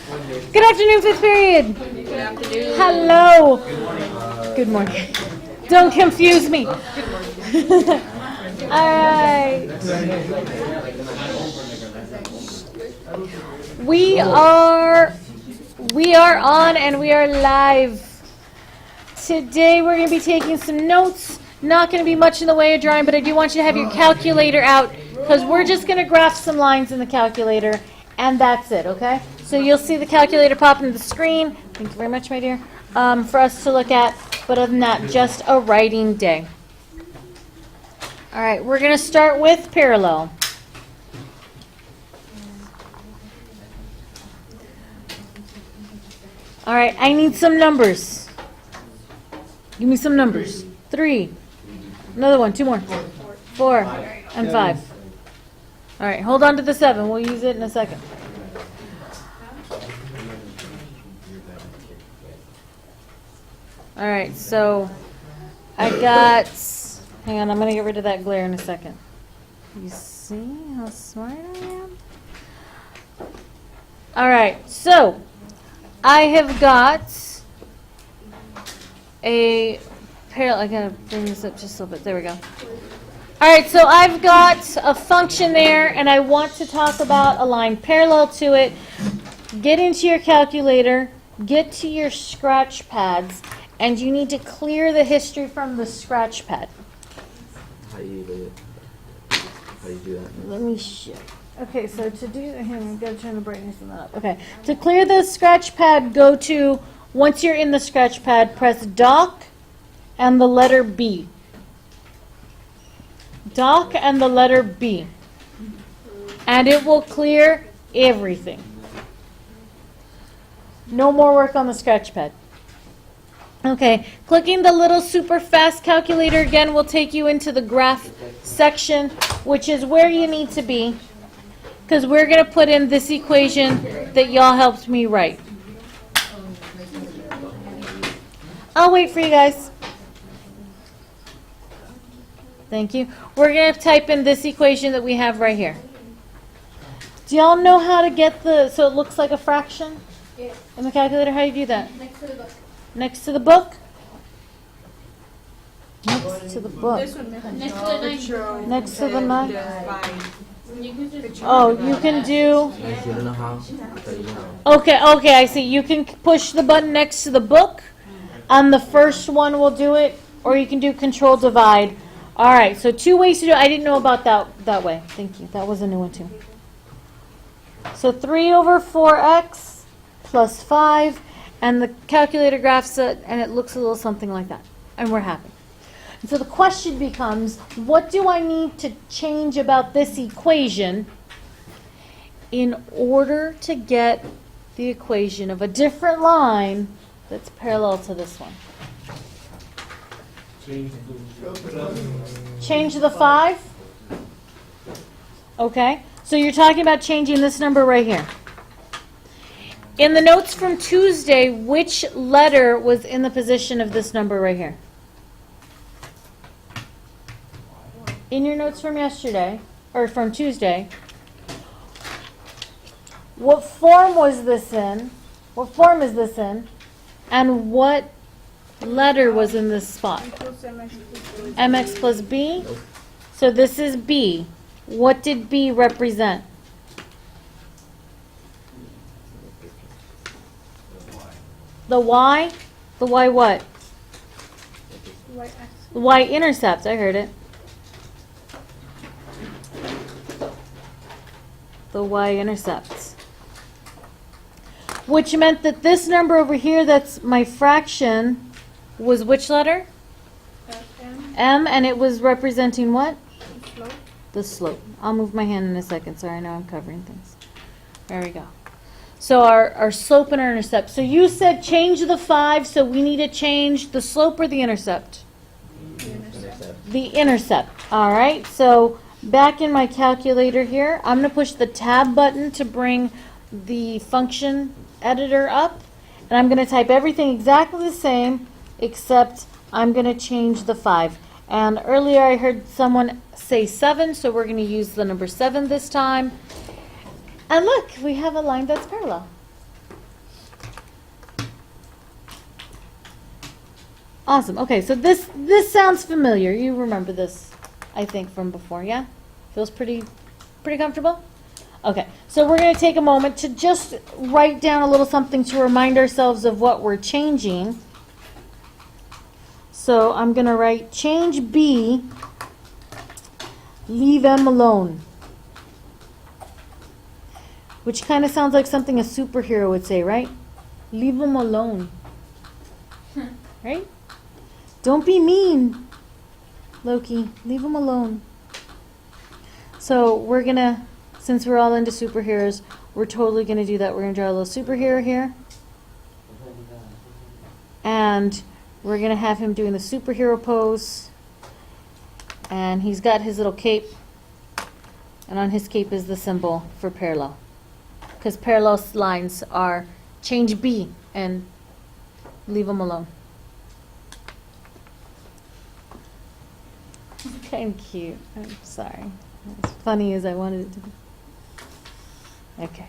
Good afternoon, fifth period. Good afternoon. Hello. Good morning. Don't confuse me. All right. We are on and we are live. Today we're going to be taking some notes. Not going to be much in the way of drawing, but I do want you to have your calculator out because we're just going to graph some lines in the calculator, and that's it, okay? So you'll see the calculator pop into the screen. Thank you very much, my dear, for us to look at. But other than that, just a writing day. All right, we're going to start with parallel. All right, I need some numbers. Give me some numbers. 3. Another one. 2 more. 4 and 5. All right, hold on to the 7. We'll use it in a second. All right, so I got, hang on, I'm going to get rid of that glare in a second. You see how smart I am? All right, so I have got a parallel. I gotta bring this up just a little bit. There we go. All right, so I've got a function there, and I want to talk about a line parallel to it. Get into your calculator, get to your scratch pads, and you need to clear the history from the scratch pad. How do you do that? Let me show. Okay, so to do, hang on, I've got to turn the brightness on that up. Okay, to clear the scratch pad, go to, once you're in the scratch pad, press dock and the letter B. Dock and the letter B. And it will clear everything. No more work on the scratch pad. Okay, clicking the little super fast calculator again will take you into the graph section, which is where you need to be, because we're going to put in this equation that y'all helped me write. I'll wait for you guys. Thank you. We're going to type in this equation that we have right here. Do y'all know how to get so it looks like a fraction? Yeah. In the calculator, how do you do that? Next to the book. Next to the book? Next to the book. This one. Next to the 9. Next to the 9? You can just Oh, you can do... You don't know how? I thought you know. Okay, I see. You can push the button next to the book. On the first one, we'll do it. Or you can do control divide. All right, so 2 ways to do it. I didn't know about that way. Thank you. That was a new one, too. So 3 over 4x plus 5. And the calculator graphs it, and it looks a little something like that. And we're happy. And so the question becomes, what do I need to change about this equation in order to get the equation of a different line that's parallel to this one? Change the 5? Okay. So you're talking about changing this number right here. In the notes from Tuesday, which letter was in the position of this number right here? In your notes from yesterday, or from Tuesday, what form was this in? What form is this in? And what letter was in this spot? MX plus B? So this is B. What did B represent? The Y? The Y what? The Y-intercept. I heard it. The Y-intercept. Which meant that this number over here, that's my fraction, was which letter? M, and it was representing what? The slope. I'll move my hand in a second. Sorry, I know I'm covering things. There we go. So our slope and our intercept. So you said change the 5, so we need to change the slope or the intercept? The intercept. All right, so back in my calculator here, I'm going to push the tab button to bring the function editor up, and I'm going to type everything exactly the same, except I'm going to change the 5. And earlier I heard someone say 7, so we're going to use the number 7 this time. And look, we have a line that's parallel. Awesome. Okay, so this sounds familiar. You remember this, I think, from before, yeah? Feels pretty comfortable? Okay, so we're going to take a moment to just write down a little something to remind ourselves of what we're changing. So I'm going to write change B, leave M alone. Which kind of sounds like something a superhero would say, right? Leave them alone. Right? Don't be mean, Loki. Leave them alone. So we're going to, since we're all into superheroes, we're totally going to do that. We're going to draw a little superhero here. And we're going to have him doing the superhero pose. And he's got his little cape. And on his cape is the symbol for parallel. Because parallel lines are change B and leave them alone. Kind of cute. I'm sorry. As funny as I wanted it to be. Okay.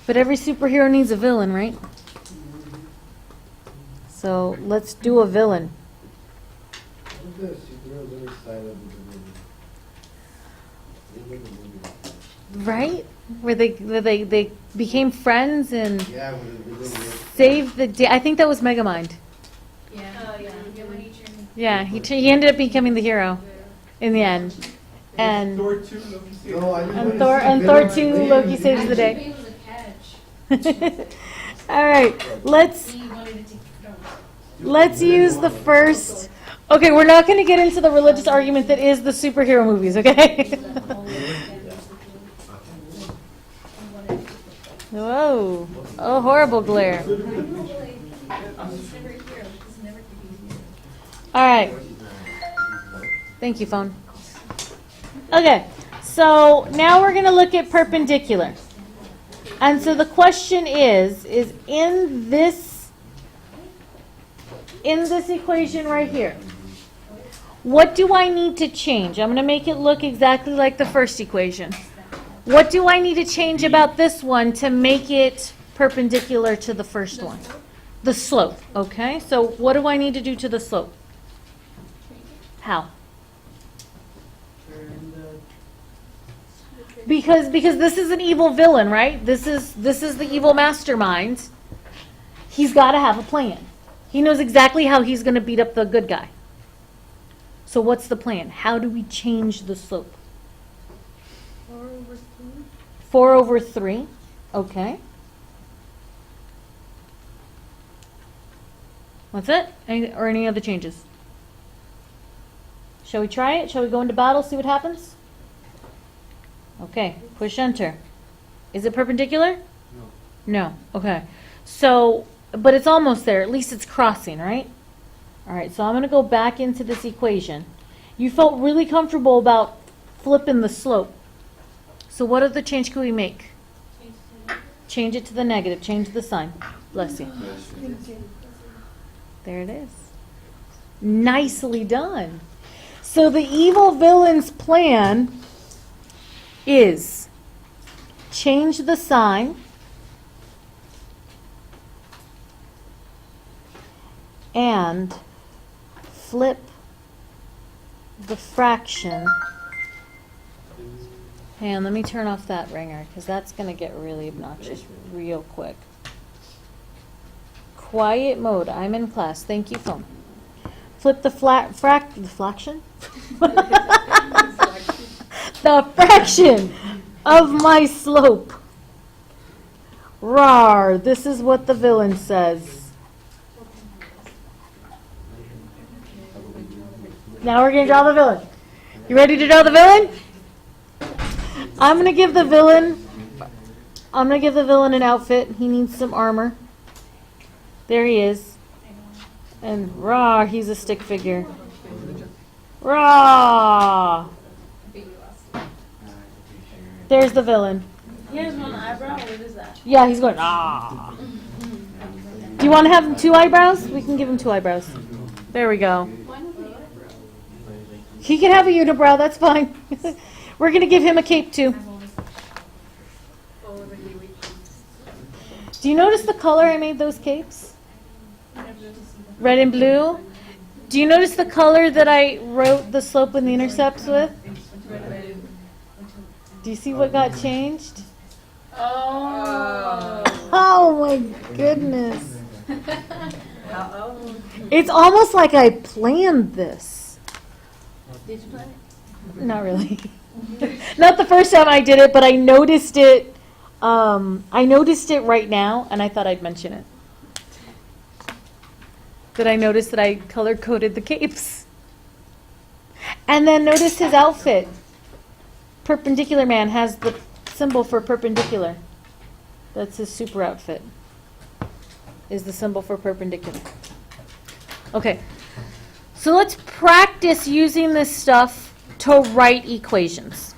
But every superhero needs a villain, right? So let's do a villain. Right? Where they became friends and saved the day. I think that was Megamind. Yeah, he ended up becoming the hero in the end. And Thor 2, Loki saves the day. All right, let's use the first. Okay, we're not going to get into the religious argument that is the superhero movies, okay? Whoa. Oh, horrible glare. All right. Thank you, phone. Okay, so now we're going to look at perpendicular. And so the question is in this equation right here, what do I need to change? I'm going to make it look exactly like the first equation. What do I need to change about this one to make it perpendicular to the first one? The slope, okay? So what do I need to do to the slope? How? Because this is an evil villain, right? This is the evil mastermind. He's got to have a plan. He knows exactly how he's going to beat up the good guy. So what's the plan? How do we change the slope? 4 over 3. Okay. What's it? Any other changes? Shall we try it? Shall we go into battle, see what happens? Okay, push enter. Is it perpendicular? No. No. Okay. So, but it's almost there. At least it's crossing, right? All right, so I'm going to go back into this equation. You felt really comfortable about flipping the slope. So what other change could we make? Change it to the negative. Change the sign. Bless you. There it is. Nicely done. So the evil villain's plan is change the sign and flip the fraction. Hang on, let me turn off that ringer because that's going to get really obnoxious real quick. Quiet mode. I'm in class. Thank you, phone. Flip the fraction? The fraction of my slope. Rawr. This is what the villain says. Now we're going to draw the villain. You ready to draw the villain? I'm going to give the villain an outfit. He needs some armor. There he is. And raw, he's a stick figure. Raw. There's the villain. He has one eyebrow. What is that? Yeah, he's going, ah. Do you want to have him 2 eyebrows? We can give him 2 eyebrows. There we go. He can have a unibrow, that's fine. We're going to give him a cape too. Do you notice the color I made those capes? Red and blue. Do you notice the color that I wrote the slope and the intercepts with? Do you see what got changed? Oh. Oh my goodness. It's almost like I planned this. Did you play? Not really. Not the first time I did it, but I noticed it. I noticed it right now, and I thought I'd mention it. That I noticed that I color-coded the capes. And then notice his outfit. Perpendicular man has the symbol for perpendicular. That's his super outfit. Is the symbol for perpendicular. Okay. So let's practice using this stuff to write equations.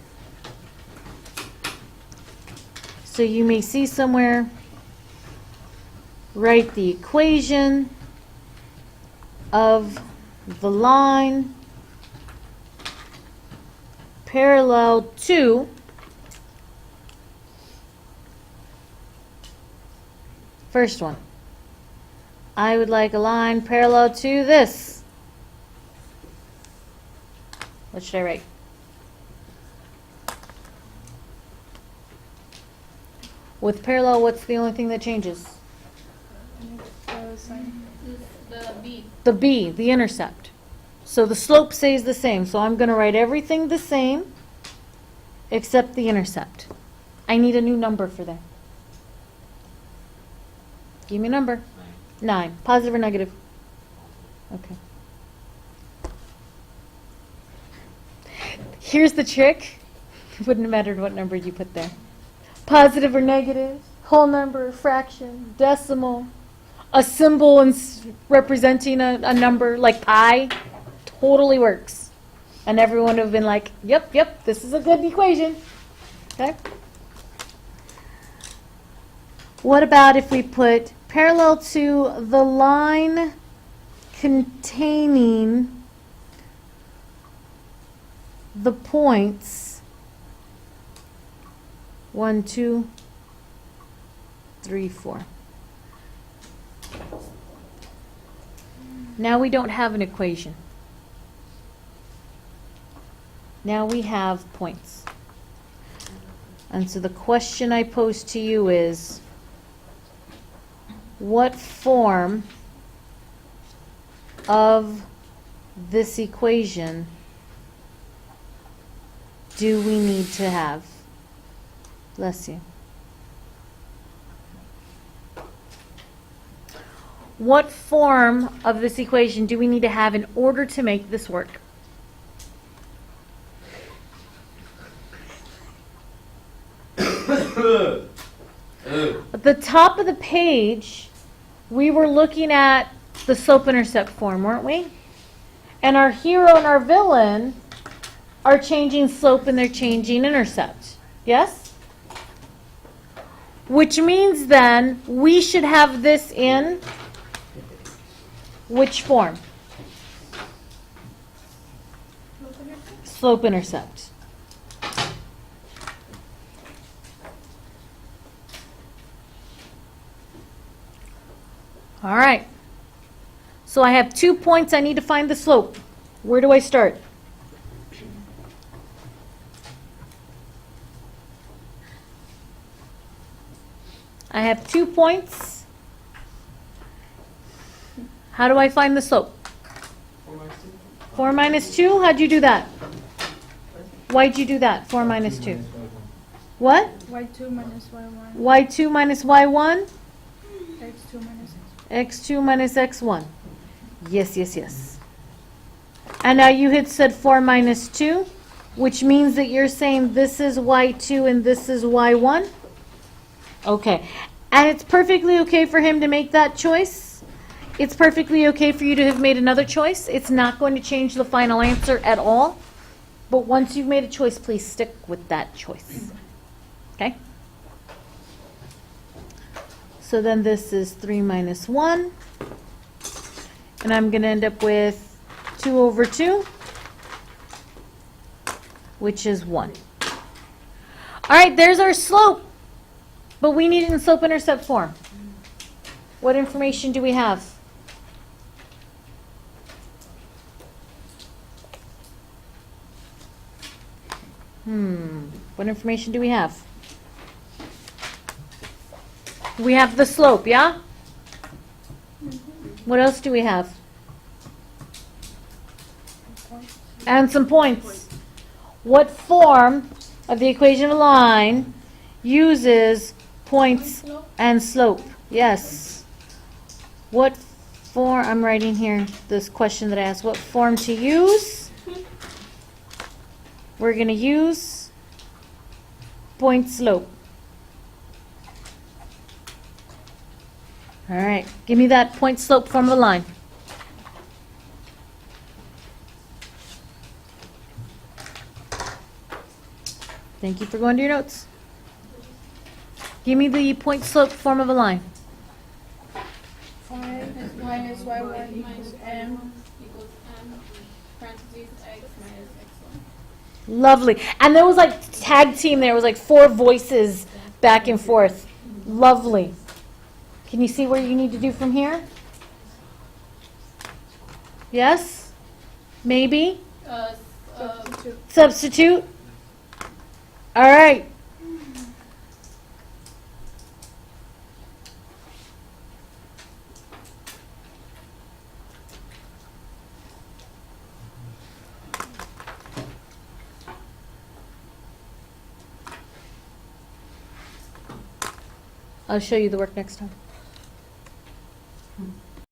So you may see somewhere, write the equation of the line parallel to first one. I would like a line parallel to this. What should I write? With parallel, what's the only thing that changes? The B. The B, the intercept. So the slope stays the same. So I'm going to write everything the same except the intercept. I need a new number for that. Give me a number. 9. Positive or negative? Okay. Here's the trick. It wouldn't have mattered what number you put there. Positive or negative, whole number, fraction, decimal, a symbol representing a number like pi, totally works. And everyone would have been like, yep, this is a good equation. Okay? What about if we put parallel to the line containing the points 1, 2, 3, 4. Now we don't have an equation. Now we have points. And so the question I pose to you is, what form of this equation do we need to have? Bless you. What form of this equation do we need to have in order to make this work? At the top of the page, we were looking at the slope-intercept form, weren't we? And our hero and our villain are changing slope and they're changing intercept. Yes? Which means then we should have this in which form? Slope-intercept. All right. So I have 2 points. I need to find the slope. Where do I start? I have 2 points. How do I find the slope? 4 minus 2? How'd you do that? Why'd you do that? 4 minus 2. What? Y2 minus Y1. Y2 minus Y1? X2 minus X2 minus X1. Yes. And now you had said 4 minus 2, which means that you're saying this is Y2 and this is Y1? Okay. And it's perfectly okay for him to make that choice. It's perfectly okay for you to have made another choice. It's not going to change the final answer at all. But once you've made a choice, please stick with that choice. Okay? So then this is 3 minus 1. And I'm going to end up with 2 over 2, which is 1. All right, there's our slope. But we need it in slope-intercept form. What information do we have? What information do we have? We have the slope, yeah? What else do we have? And some points. What form of the equation of a line uses points and slope? Yes. What form, I'm writing here this question that I asked, what form to use? We're going to use point slope. All right, give me that point slope form of a line. Thank you for going to your notes. Give me the point slope form of a line. 5 minus y1 equals m. Equals m parentheses x minus x1. Lovely. And there was like tag team there. It was like 4 voices back and forth. Lovely. Can you see what you need to do from here? Yes? Maybe? Substitute. Substitute? All right. I'll show you the work next time.